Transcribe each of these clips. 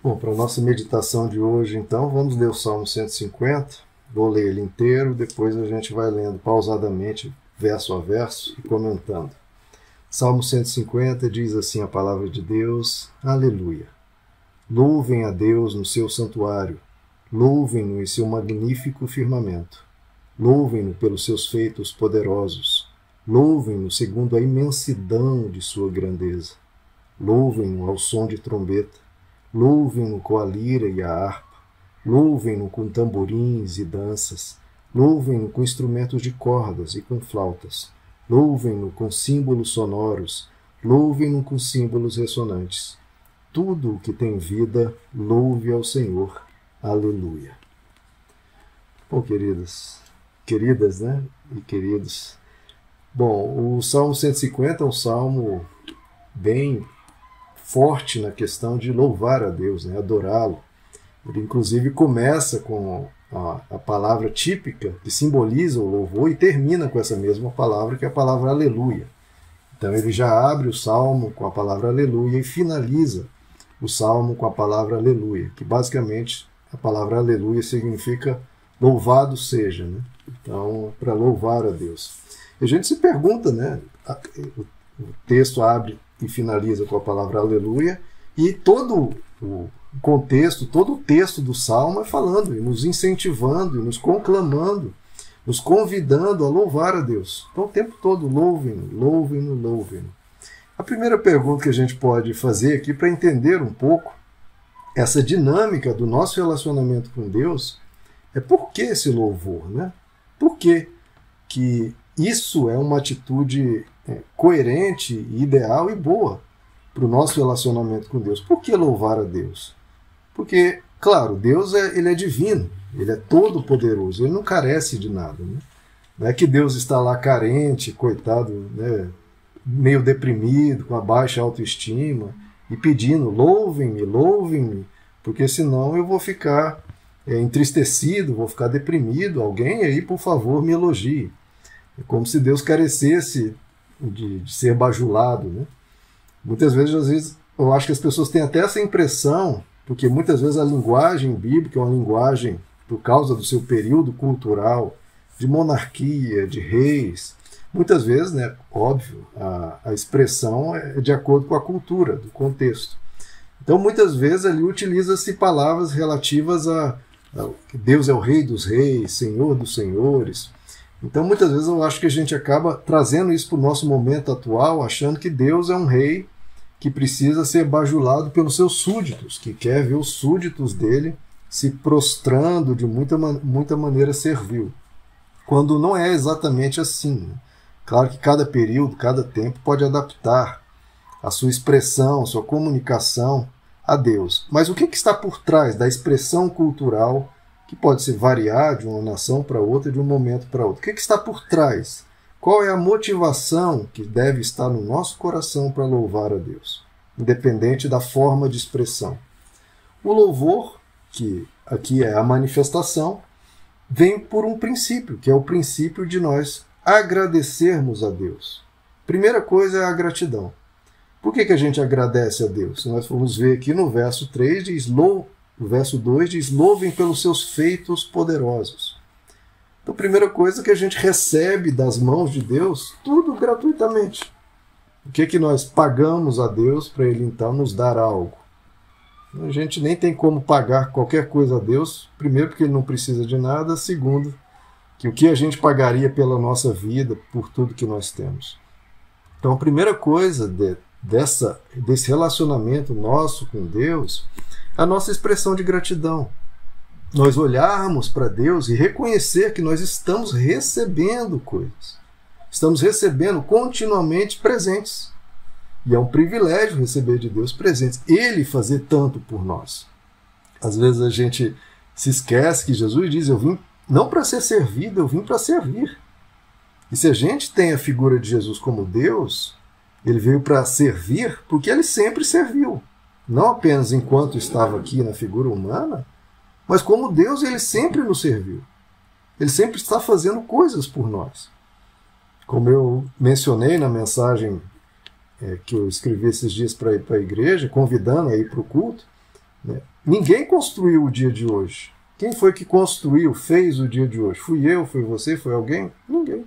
Bom, para a nossa meditação de hoje, então, vamos ler o Salmo 150. Vou ler ele inteiro, depois a gente vai lendo pausadamente, verso a verso, e comentando. Salmo 150 diz assim a palavra de Deus: Aleluia! Louvem a Deus no seu santuário, louvem-no em seu magnífico firmamento, louvem-no pelos seus feitos poderosos, louvem-no segundo a imensidão de sua grandeza, louvem-no ao som de trombeta, louvem-no com a lira e a harpa, louvem-no com tamborins e danças, louvem-no com instrumentos de cordas e com flautas, louvem-no com símbolos sonoros, louvem-no com símbolos ressonantes. Tudo o que tem vida, louve ao Senhor. Aleluia. Bom, queridas, né? E queridos. Bom, o Salmo 150 é um salmo bem forte na questão de louvar a Deus, né? Adorá-lo. Ele, inclusive, começa com a palavra típica que simboliza o louvor e termina com essa mesma palavra, que é a palavra aleluia. Então, ele já abre o salmo com a palavra aleluia e finaliza o salmo com a palavra aleluia, que basicamente a palavra aleluia significa louvado seja, né? Então, para louvar a Deus. E a gente se pergunta, né? O texto abre e finaliza com a palavra aleluia, e todo o contexto, todo o texto do salmo é falando, e nos incentivando, e nos conclamando, nos convidando a louvar a Deus. Então, o tempo todo, louvem-no, louvem-no, louvem-no. A primeira pergunta que a gente pode fazer aqui para entender um pouco essa dinâmica do nosso relacionamento com Deus é por que esse louvor, né? Por que isso é uma atitude coerente, ideal e boa para o nosso relacionamento com Deus? Por que louvar a Deus? Porque, claro, Deus ele é divino, ele é todo poderoso, ele não carece de nada, né? Não é que Deus está lá carente, coitado, né? Meio deprimido, com a baixa autoestima, e pedindo, louvem-me, porque senão eu vou ficar entristecido, vou ficar deprimido. Alguém aí, por favor, me elogie. É como se Deus carecesse de ser bajulado, né? Muitas vezes, às vezes, eu acho que as pessoas têm até essa impressão, porque muitas vezes a linguagem bíblica é uma linguagem, por causa do seu período cultural, de monarquia, de reis. Muitas vezes, né, óbvio, a expressão é de acordo com a cultura, do contexto. Então, muitas vezes ali utiliza-se palavras relativas a Deus é o Rei dos Reis, Senhor dos Senhores. Então, muitas vezes eu acho que a gente acaba trazendo isso para o nosso momento atual, achando que Deus é um rei que precisa ser bajulado pelos seus súditos, que quer ver os súditos dele se prostrando de muita maneira servil. Quando não é exatamente assim, né? Claro que cada período, cada tempo pode adaptar a sua expressão, a sua comunicação a Deus. Mas o que está por trás da expressão cultural, que pode se variar de uma nação para outra, de um momento para outro? O que está por trás? Qual é a motivação que deve estar no nosso coração para louvar a Deus, independente da forma de expressão? O louvor, que aqui é a manifestação, vem por um princípio, que é o princípio de nós agradecermos a Deus. Primeira coisa é a gratidão. Por que a gente agradece a Deus? Nós vamos ver aqui no verso 3, no verso 2 diz, louvem pelos seus feitos poderosos. Então, a primeira coisa que a gente recebe das mãos de Deus, tudo gratuitamente. O que nós pagamos a Deus para Ele, então, nos dar algo? A gente nem tem como pagar qualquer coisa a Deus, primeiro porque Ele não precisa de nada, segundo, que o que a gente pagaria pela nossa vida, por tudo que nós temos. Então, a primeira coisa desse relacionamento nosso com Deus é a nossa expressão de gratidão. Nós olharmos para Deus e reconhecer que nós estamos recebendo coisas. Estamos recebendo continuamente presentes. E é um privilégio receber de Deus presentes. Ele fazer tanto por nós. Às vezes a gente se esquece que Jesus diz, eu vim não para ser servido, eu vim para servir. E se a gente tem a figura de Jesus como Deus, ele veio para servir porque ele sempre serviu. Não apenas enquanto estava aqui na figura humana, mas como Deus, ele sempre nos serviu. Ele sempre está fazendo coisas por nós. Como eu mencionei na mensagem que eu escrevi esses dias para ir para a igreja, convidando a ir para o culto, né? Ninguém construiu o dia de hoje. Quem foi que construiu, fez o dia de hoje? Fui eu, foi você, foi alguém? Ninguém.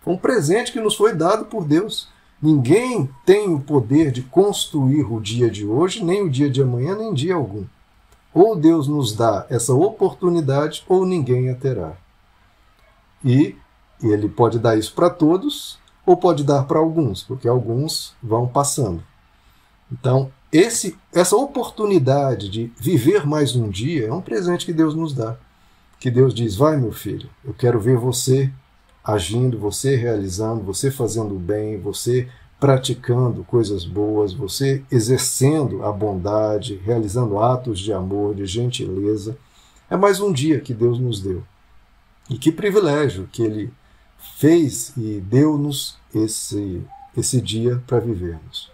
Foi um presente que nos foi dado por Deus. Ninguém tem o poder de construir o dia de hoje, nem o dia de amanhã, nem dia algum. Ou Deus nos dá essa oportunidade, ou ninguém a terá. E ele pode dar isso para todos, ou pode dar para alguns, porque alguns vão passando. Então, essa oportunidade de viver mais um dia é um presente que Deus nos dá. Que Deus diz, vai meu filho, eu quero ver você agindo, você realizando, você fazendo o bem, você praticando coisas boas, você exercendo a bondade, realizando atos de amor, de gentileza. É mais um dia que Deus nos deu. E que privilégio que Ele fez e deu-nos esse dia para vivermos.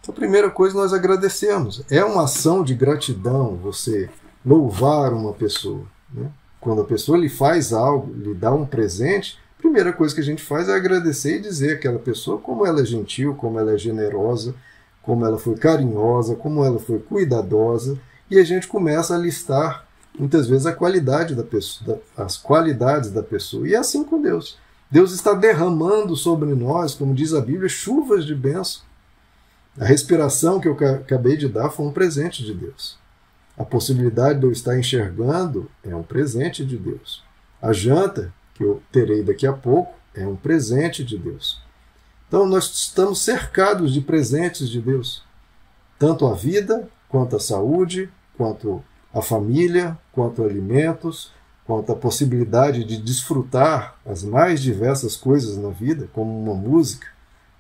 Então, a primeira coisa, nós agradecemos. É uma ação de gratidão você louvar uma pessoa, né? Quando a pessoa lhe faz algo, lhe dá um presente, a primeira coisa que a gente faz é agradecer e dizer àquela pessoa como ela é gentil, como ela é generosa, como ela foi carinhosa, como ela foi cuidadosa, e a gente começa a listar muitas vezes a qualidade da pessoa, as qualidades da pessoa. E é assim com Deus. Deus está derramando sobre nós, como diz a Bíblia, chuvas de bênção. A respiração que eu acabei de dar foi um presente de Deus. A possibilidade de eu estar enxergando é um presente de Deus. A janta que eu terei daqui a pouco é um presente de Deus. Então nós estamos cercados de presentes de Deus. Tanto a vida, quanto a saúde, quanto a família, quanto alimentos, quanto a possibilidade de desfrutar as mais diversas coisas na vida, como uma música,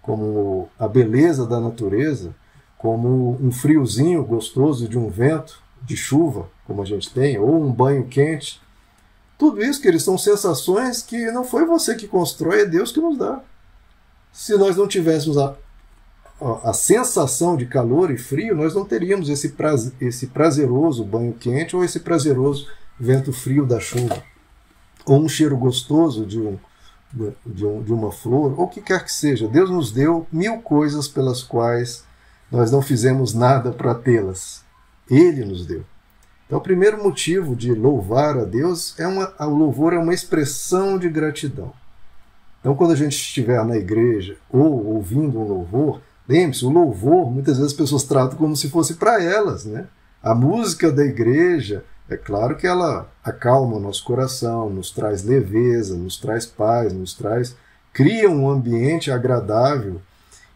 como a beleza da natureza, como um friozinho gostoso de um vento, de chuva, como a gente tem, ou um banho quente. Tudo isso, queridos, são sensações que não foi você que constrói, é Deus que nos dá. Se nós não tivéssemos a sensação de calor e frio, nós não teríamos esse prazeroso banho quente ou esse prazeroso vento frio da chuva. Ou um cheiro gostoso de uma flor, ou o que quer que seja. Deus nos deu 1000 coisas pelas quais nós não fizemos nada para tê-las. Ele nos deu. Então, o primeiro motivo de louvar a Deus o louvor é uma expressão de gratidão. Então, quando a gente estiver na igreja ou ouvindo um louvor, lembre-se, o louvor, muitas vezes as pessoas tratam como se fosse para elas, né? A música da igreja, é claro que ela acalma o nosso coração, nos traz leveza, nos traz paz, cria um ambiente agradável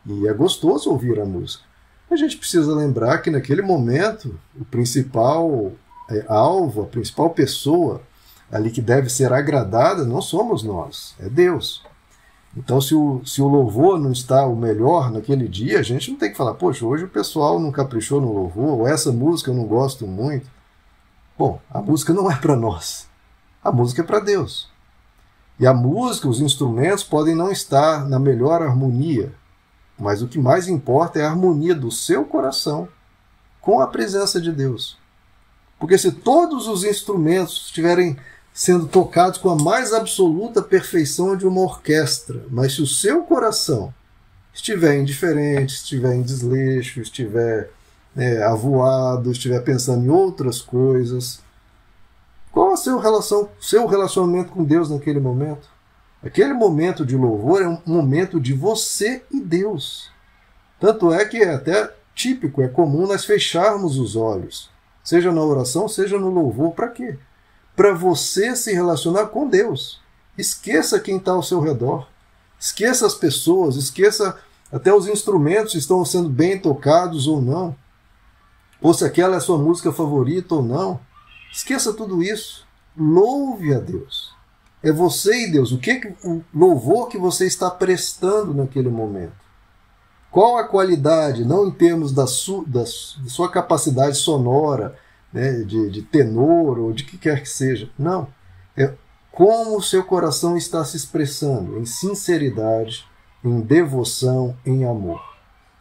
e é gostoso ouvir a música. A gente precisa lembrar que naquele momento o principal alvo, a principal pessoa ali que deve ser agradada não somos nós, é Deus. Então, se o louvor não está o melhor naquele dia, a gente não tem que falar, poxa, hoje o pessoal não caprichou no louvor, ou essa música eu não gosto muito. Bom, a música não é para nós, a música é para Deus. E a música, os instrumentos podem não estar na melhor harmonia, mas o que mais importa é a harmonia do seu coração com a presença de Deus. Porque se todos os instrumentos estiverem sendo tocados com a mais absoluta perfeição de uma orquestra, mas se o seu coração estiver indiferente, estiver em desleixo, estiver avoado, estiver pensando em outras coisas, qual é o seu relacionamento com Deus naquele momento? Aquele momento de louvor é um momento de você e Deus. Tanto é que é até típico, é comum nós fecharmos os olhos, seja na oração, seja no louvor. Para quê? Para você se relacionar com Deus. Esqueça quem está ao seu redor. Esqueça as pessoas, esqueça até os instrumentos se estão sendo bem tocados ou não. Ou se aquela é a sua música favorita ou não. Esqueça tudo isso. Louve a Deus. É você e Deus. O louvor que você está prestando naquele momento? Qual a qualidade, não em termos da sua capacidade sonora, né, de tenor ou de que quer que seja. Não. É como o seu coração está se expressando em sinceridade, em devoção, em amor.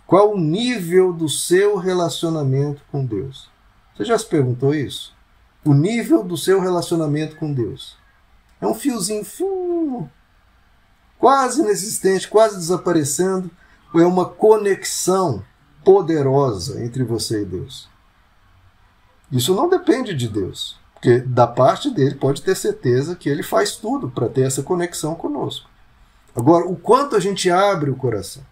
Qual o nível do seu relacionamento com Deus? Você já se perguntou isso? O nível do seu relacionamento com Deus. É um fiozinho fino, quase inexistente, quase desaparecendo, ou é uma conexão poderosa entre você e Deus? Isso não depende de Deus, porque da parte dele pode ter certeza que ele faz tudo para ter essa conexão conosco. Agora, o quanto a gente abre o coração,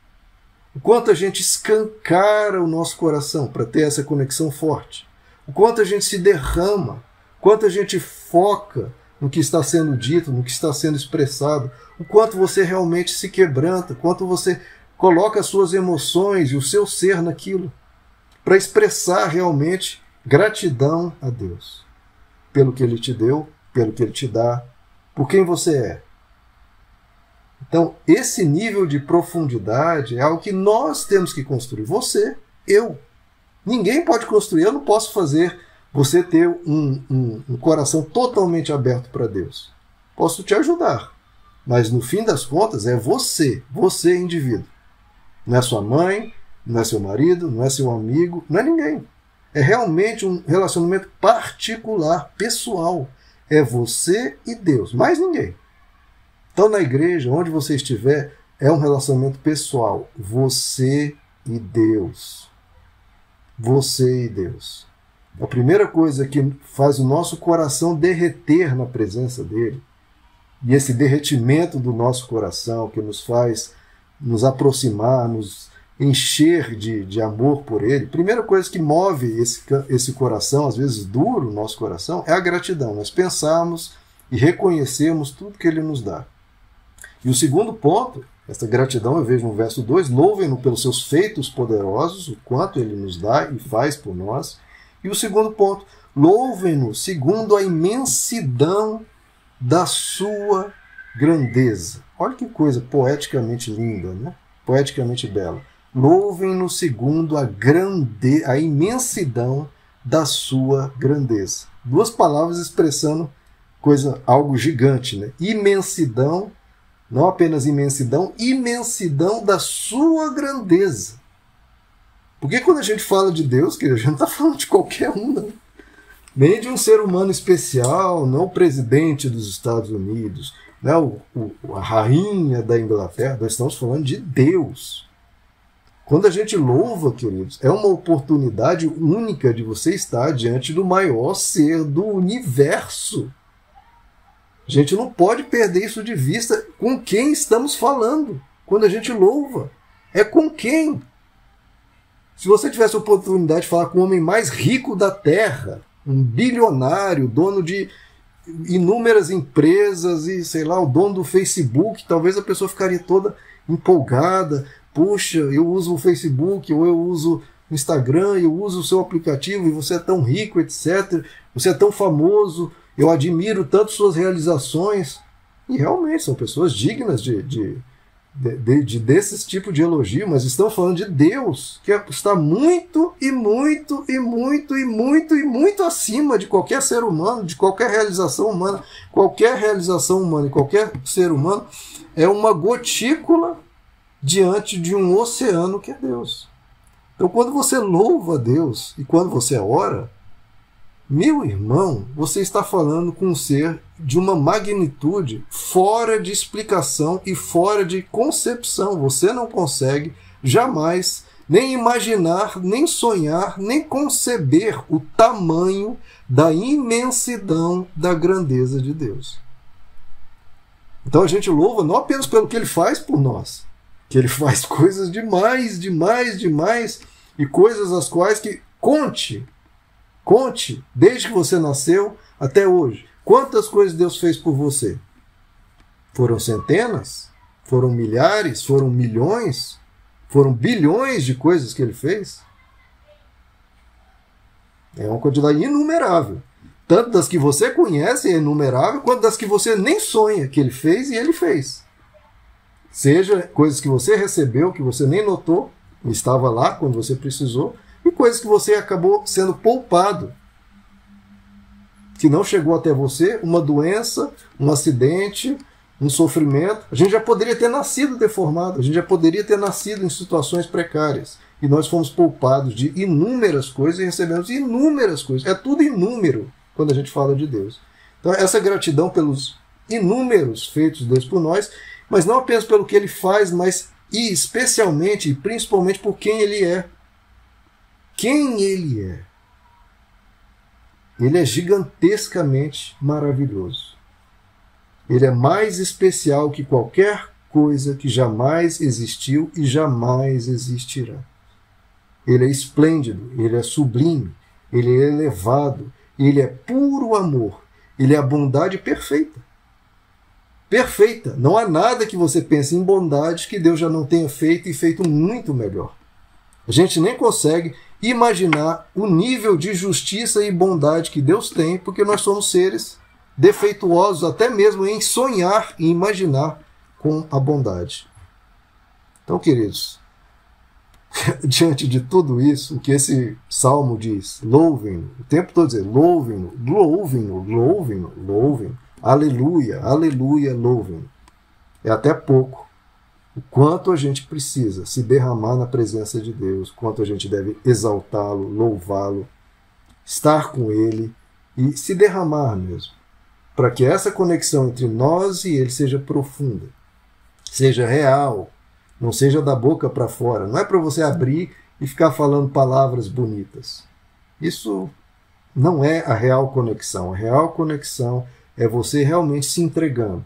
o quanto a gente escancara o nosso coração para ter essa conexão forte, o quanto a gente se derrama, o quanto a gente foca no que está sendo dito, no que está sendo expressado, o quanto você realmente se quebranta, o quanto você coloca as suas emoções e o seu ser naquilo, para expressar realmente gratidão a Deus, pelo que Ele te deu, pelo que Ele te dá, por quem você é. Então, esse nível de profundidade é algo que nós temos que construir. Você, eu. Ninguém pode construir. Eu não posso fazer você ter um coração totalmente aberto para Deus. Posso te ajudar. Mas, no fim das contas, é você. Você, indivíduo. Não é sua mãe, não é seu marido, não é seu amigo, não é ninguém. É realmente um relacionamento particular, pessoal. É você e Deus. Mais ninguém. Então, na igreja, onde você estiver, é um relacionamento pessoal. Você e Deus. Você e Deus. A primeira coisa que faz o nosso coração derreter na presença dele, e esse derretimento do nosso coração que nos faz nos aproximar, nos encher de amor por ele, a primeira coisa que move esse coração, às vezes duro, o nosso coração, é a gratidão. Nós pensamos e reconhecemos tudo que ele nos dá. E o segundo ponto, essa gratidão eu vejo no verso 2, louvem-no pelos seus feitos poderosos, o quanto ele nos dá e faz por nós. E o segundo ponto, louvem-no segundo a imensidão da sua grandeza. Olha que coisa poeticamente linda, né? Poeticamente bela. Louvem-no segundo a imensidão da sua grandeza. Duas palavras expressando algo gigante, né? Imensidão. Não apenas imensidão, imensidão da sua grandeza. Porque quando a gente fala de Deus, a gente não está falando de qualquer um, não. Nem de um ser humano especial, não o presidente dos Estados Unidos, não a rainha da Inglaterra, nós estamos falando de Deus. Quando a gente louva, queridos, é uma oportunidade única de você estar diante do maior ser do universo. A gente não pode perder isso de vista com quem estamos falando. Quando a gente louva, é com quem? Se você tivesse a oportunidade de falar com o homem mais rico da Terra, um bilionário, dono de inúmeras empresas e, sei lá, o dono do Facebook, talvez a pessoa ficaria toda empolgada. Puxa, eu uso o Facebook, ou eu uso o Instagram, eu uso o seu aplicativo e você é tão rico, etc. Você é tão famoso. Eu admiro tanto suas realizações. E realmente são pessoas dignas desse tipo de elogio, mas estamos falando de Deus, que está muito e muito e muito e muito e muito acima de qualquer ser humano, de qualquer realização humana. Qualquer realização humana e qualquer ser humano é uma gotícula diante de um oceano que é Deus. Então, quando você louva a Deus e quando você ora, meu irmão, você está falando com um ser de uma magnitude fora de explicação e fora de concepção. Você não consegue jamais nem imaginar, nem sonhar, nem conceber o tamanho da imensidão da grandeza de Deus. Então a gente louva não apenas pelo que ele faz por nós, que ele faz coisas demais, demais, demais, e coisas as quais que conte, desde que você nasceu até hoje. Quantas coisas Deus fez por você? Foram centenas? Foram milhares? Foram milhões? Foram bilhões de coisas que ele fez? É uma quantidade inumerável. Tanto das que você conhece é inumerável, quanto das que você nem sonha que ele fez e ele fez. Seja coisas que você recebeu, que você nem notou, estava lá quando você precisou, e coisas que você acabou sendo poupado, que não chegou até você, uma doença, um acidente, um sofrimento. A gente já poderia ter nascido deformado, a gente já poderia ter nascido em situações precárias, e nós fomos poupados de inúmeras coisas e recebemos inúmeras coisas. É tudo inúmero quando a gente fala de Deus. Então, essa gratidão pelos inúmeros feitos de Deus por nós, mas não apenas pelo que ele faz, mas e especialmente e principalmente por quem ele é. Quem ele é. Ele é gigantescamente maravilhoso. Ele é mais especial que qualquer coisa que jamais existiu e jamais existirá. Ele é esplêndido, ele é sublime, ele é elevado, ele é puro amor, ele é a bondade perfeita. Perfeita. Não há nada que você pense em bondade que Deus já não tenha feito e feito muito melhor. A gente nem consegue imaginar o nível de justiça e bondade que Deus tem, porque nós somos seres defeituosos até mesmo em sonhar e imaginar com a bondade. Então, queridos, diante de tudo isso, o que esse salmo diz, louvem-no, o tempo todo dizendo, louvem-no, louvem-no, louvem-no, louvem-no, aleluia, aleluia, louvem-no. É até pouco o quanto a gente precisa se derramar na presença de Deus, quanto a gente deve exaltá-lo, louvá-lo, estar com Ele e se derramar mesmo, para que essa conexão entre nós e Ele seja profunda, seja real, não seja da boca para fora. Não é para você abrir e ficar falando palavras bonitas. Isso não é a real conexão. A real conexão é você realmente se entregando,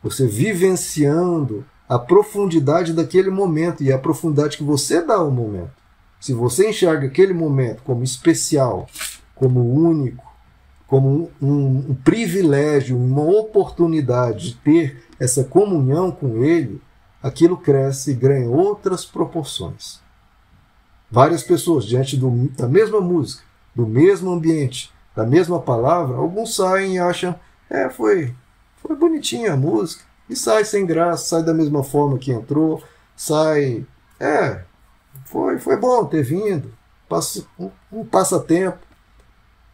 você vivenciando a profundidade daquele momento e a profundidade que você dá ao momento. Se você enxerga aquele momento como especial, como único, como um privilégio, uma oportunidade de ter essa comunhão com Ele, aquilo cresce e ganha outras proporções. Várias pessoas, diante da mesma música, do mesmo ambiente, da mesma palavra, alguns saem e acham, foi bonitinha a música, e sai sem graça, sai da mesma forma que entrou, sai, foi bom ter vindo, um passatempo.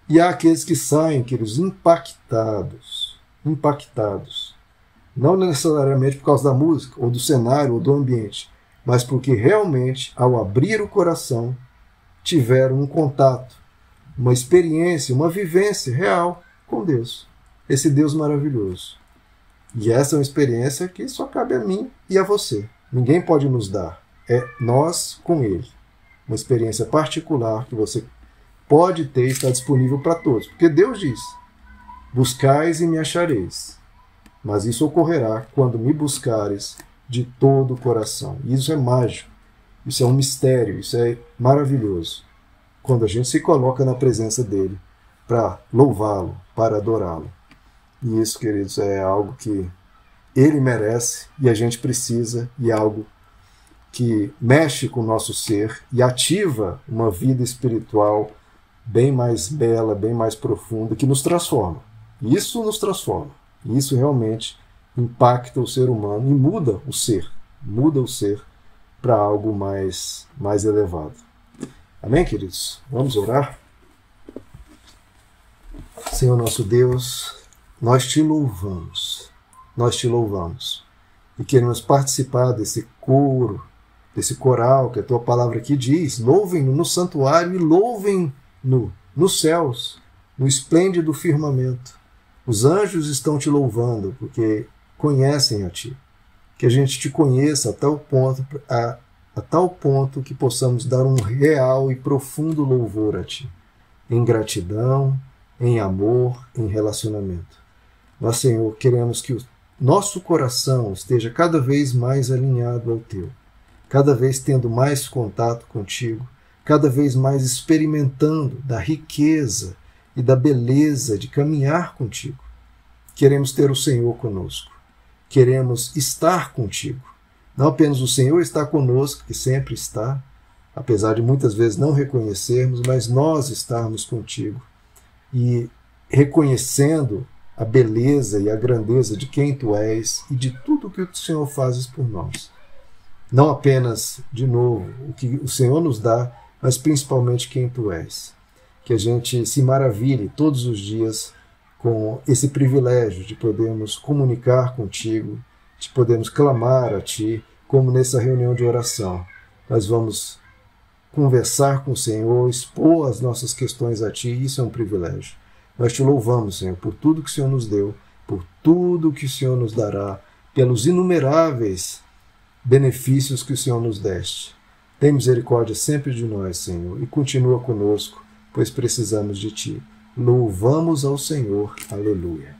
E há aqueles que saem, queridos, impactados, não necessariamente por causa da música, ou do cenário, ou do ambiente, mas porque realmente, ao abrir o coração, tiveram um contato, uma experiência, uma vivência real com Deus. Esse Deus maravilhoso. E essa é uma experiência que só cabe a mim e a você. Ninguém pode nos dar. É nós com Ele. Uma experiência particular que você pode ter e está disponível para todos. Porque Deus diz, buscais e me achareis. Mas isso ocorrerá quando me buscares de todo o coração. E isso é mágico, isso é um mistério, isso é maravilhoso. Quando a gente se coloca na presença dele para louvá-lo, para adorá-lo. E isso, queridos, é algo que ele merece e a gente precisa, e é algo que mexe com o nosso ser e ativa uma vida espiritual bem mais bela, bem mais profunda, que nos transforma. Isso nos transforma. Isso realmente impacta o ser humano e muda o ser para algo mais elevado. Amém, queridos? Vamos orar? Senhor nosso Deus, nós te louvamos e queremos participar desse coro, desse coral que a tua palavra aqui diz, louvem-no no santuário e louvem-no nos céus, no esplêndido firmamento. Os anjos estão te louvando porque conhecem a ti. Que a gente te conheça a tal ponto que possamos dar um real e profundo louvor a ti. Em gratidão, em amor, em relacionamento. Nós, Senhor, queremos que o nosso coração esteja cada vez mais alinhado ao teu. Cada vez tendo mais contato contigo. Cada vez mais experimentando da riqueza e da beleza de caminhar contigo. Queremos ter o Senhor conosco. Queremos estar contigo. Não apenas o Senhor está conosco, que sempre está, apesar de muitas vezes não reconhecermos, mas nós estarmos contigo e reconhecendo a beleza e a grandeza de quem tu és e de tudo que o Senhor fazes por nós. Não apenas, de novo, o que o Senhor nos dá, mas principalmente quem tu és. Que a gente se maravilhe todos os dias com esse privilégio de podermos comunicar contigo, de podermos clamar a ti, como nessa reunião de oração. Nós vamos conversar com o Senhor, expor as nossas questões a ti, isso é um privilégio. Nós te louvamos, Senhor, por tudo que o Senhor nos deu, por tudo que o Senhor nos dará, pelos inumeráveis benefícios que o Senhor nos deste. Tem misericórdia sempre de nós, Senhor, e continua conosco, pois precisamos de Ti. Louvamos ao Senhor. Aleluia.